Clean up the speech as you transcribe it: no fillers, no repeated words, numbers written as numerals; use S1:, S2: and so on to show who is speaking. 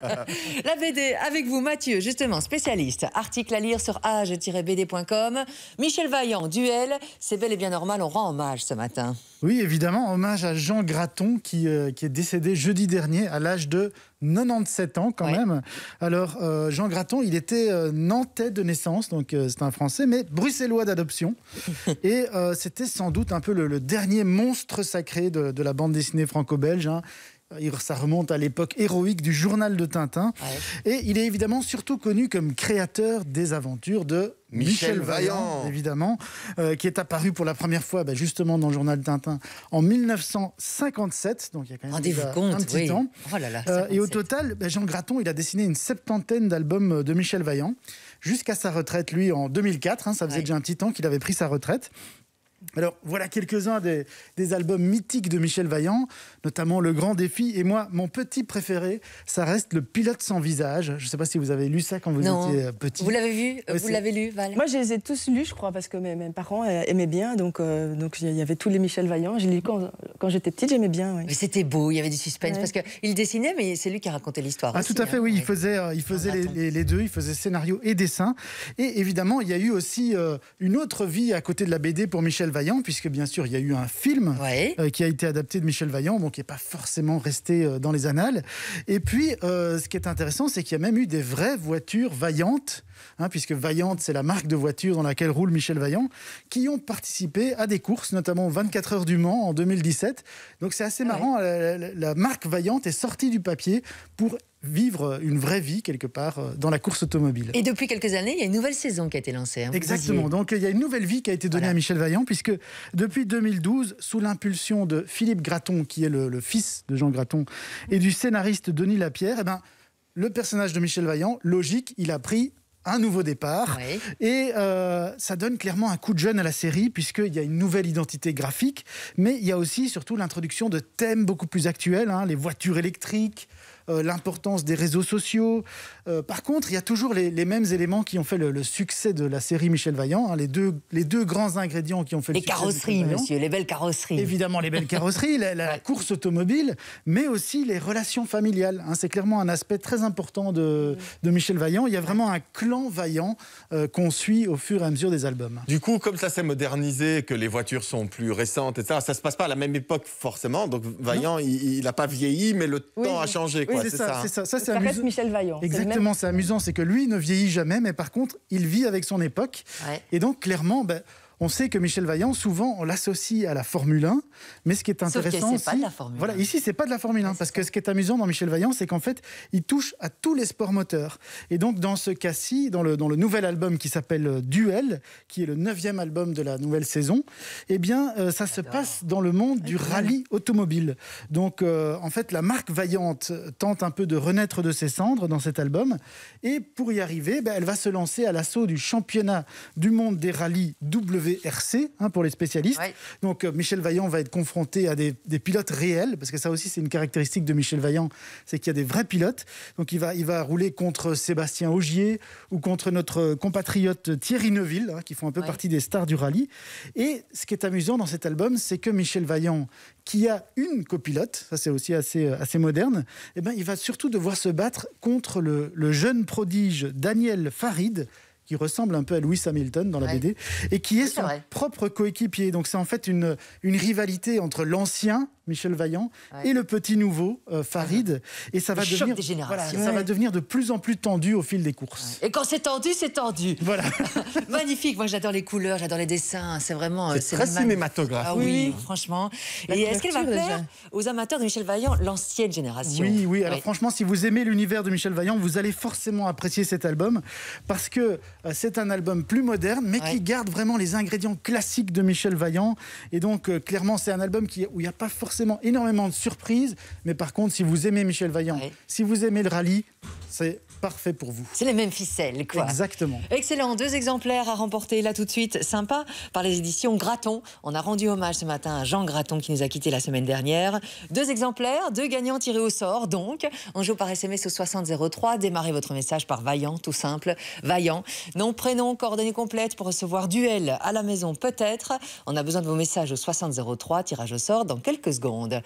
S1: La BD avec vous, Mathieu, justement, spécialiste. Article à lire sur age-bd.com. Michel Vaillant, Duel, c'est bel et bien normal, on rend hommage ce matin.
S2: Oui, évidemment, hommage à Jean Graton qui est décédé jeudi dernier à l'âge de 97 ans quand même. Alors, Jean Graton, il était nantais de naissance, donc c'est un Français, mais bruxellois d'adoption. Et c'était sans doute un peu le dernier monstre sacré de la bande dessinée franco-belge, hein. Ça remonte à l'époque héroïque du journal de Tintin. Et il est évidemment surtout connu comme créateur des aventures de Michel Vaillant, évidemment, qui est apparu pour la première fois justement dans le journal de Tintin en 1957. Donc il y a quand même un petit temps.
S1: Oh là là,
S2: et au total, Jean Graton, il a dessiné une 70aine d'albums de Michel Vaillant jusqu'à sa retraite, lui, en 2004. Hein, ça faisait déjà un petit temps qu'il avait pris sa retraite. Alors, voilà quelques-uns des albums mythiques de Michel Vaillant, notamment Le Grand Défi. Et moi, mon petit préféré, ça reste Le Pilote sans visage. Je ne sais pas si vous avez lu ça quand vous étiez petit.
S1: Vous l'avez vu? Vous l'avez lu, Val?
S3: Moi, je les ai tous lus, je crois, parce que mes parents aimaient bien. Donc, il y avait tous les Michel Vaillant. Je les lu quand j'étais petite, j'aimais bien. Oui.
S1: Mais c'était beau, il y avait du suspense, parce qu'il dessinait, mais c'est lui qui racontait l'histoire.
S2: Tout à fait, oui. Il faisait les deux, il faisait scénario et dessin. Et évidemment, il y a eu aussi une autre vie à côté de la BD pour Michel Vaillant, puisque bien sûr, il y a eu un film qui a été adapté de Michel Vaillant, donc qui n'est pas forcément resté dans les annales. Et puis, ce qui est intéressant, c'est qu'il y a même eu des vraies voitures vaillantes, hein, puisque Vaillante, c'est la marque de voiture dans laquelle roule Michel Vaillant, qui ont participé à des courses, notamment aux 24 heures du Mans en 2017. Donc c'est assez marrant, la marque Vaillante est sortie du papier pour vivre une vraie vie quelque part dans la course automobile.
S1: Et depuis quelques années, il y a une nouvelle saison qui a été lancée. Hein,
S2: exactement, donc il y a une nouvelle vie qui a été donnée à Michel Vaillant, puisque depuis 2012, sous l'impulsion de Philippe Graton, qui est le fils de Jean Graton, et du scénariste Denis Lapierre, le personnage de Michel Vaillant, logique, il a pris un nouveau départ. Et ça donne clairement un coup de jeune à la série, puisqu'il y a une nouvelle identité graphique, mais il y a aussi surtout l'introduction de thèmes beaucoup plus actuels, hein, les voitures électriques, l'importance des réseaux sociaux. Par contre, il y a toujours les mêmes éléments qui ont fait le succès de la série Michel Vaillant, hein, les deux grands ingrédients qui ont fait le succès.
S1: Les carrosseries, monsieur, les belles carrosseries.
S2: Évidemment, les belles carrosseries, la course automobile, mais aussi les relations familiales. Hein, c'est clairement un aspect très important de Michel Vaillant. Il y a vraiment un clan Vaillant qu'on suit au fur et à mesure des albums.
S4: Du coup, comme ça s'est modernisé, que les voitures sont plus récentes, etc., ça ne se passe pas à la même époque forcément. Donc Vaillant, il n'a pas vieilli, mais le temps a changé.
S2: Oui, c'est ça.
S3: Ça reste Michel Vaillant.
S2: Exactement, c'est amusant, c'est que lui ne vieillit jamais, mais par contre, il vit avec son époque. Et donc, clairement, on sait que Michel Vaillant, souvent, on l'associe à la Formule 1, mais ce qui est intéressant
S1: c'est pas de la Formule 1.
S2: Voilà, ici, c'est pas de la Formule 1, parce que ce qui est amusant dans Michel Vaillant, c'est qu'en fait, il touche à tous les sports moteurs. Et donc, dans ce cas-ci, dans le nouvel album qui s'appelle Duel, qui est le 9e album de la nouvelle saison, ça se passe dans le monde du rallye automobile. Donc, en fait, la marque Vaillante tente un peu de renaître de ses cendres dans cet album, et pour y arriver, elle va se lancer à l'assaut du championnat du monde des rallyes WRC, hein, pour les spécialistes. Donc Michel Vaillant va être confronté à des pilotes réels, parce que ça aussi c'est une caractéristique de Michel Vaillant, c'est qu'il y a des vrais pilotes. Donc il va rouler contre Sébastien Ogier ou contre notre compatriote Thierry Neuville, hein, qui font un peu partie des stars du rallye. Et ce qui est amusant dans cet album, c'est que Michel Vaillant, qui a une copilote, ça c'est aussi assez moderne, il va surtout devoir se battre contre le jeune prodige Daniel Farid, qui ressemble un peu à Lewis Hamilton dans la BD, et qui est son propre coéquipier. Donc c'est en fait une rivalité entre l'ancien Michel Vaillant et le petit nouveau Farid. Et ça va devenir, ça va devenir de plus en plus tendu au fil des courses.
S1: Et quand c'est tendu, c'est tendu.
S2: Voilà.
S1: Magnifique. Moi, j'adore les couleurs, j'adore les dessins. C'est vraiment...
S4: C'est très cinématographique.
S1: Ah oui, franchement. Et est-ce qu'elle va plaire aux amateurs de Michel Vaillant, l'ancienne génération?
S2: Oui. Alors franchement, si vous aimez l'univers de Michel Vaillant, vous allez forcément apprécier cet album, parce que c'est un album plus moderne, mais qui garde vraiment les ingrédients classiques de Michel Vaillant. Et donc, clairement, c'est un album où il n'y a pas forcément énormément de surprises, mais par contre, si vous aimez Michel Vaillant, si vous aimez le rallye, c'est parfait pour vous.
S1: C'est les mêmes ficelles, quoi.
S2: Exactement.
S1: Excellent. 2 exemplaires à remporter là tout de suite. Sympa, par les éditions Graton. On a rendu hommage ce matin à Jean Graton qui nous a quittés la semaine dernière. 2 exemplaires, 2 gagnants tirés au sort. Donc, on joue par SMS au 6003. Démarrez votre message par Vaillant, tout simple. Vaillant. Nom, prénom, coordonnées complètes pour recevoir Duel à la maison peut-être. On a besoin de vos messages au 6003. Tirage au sort dans quelques secondes.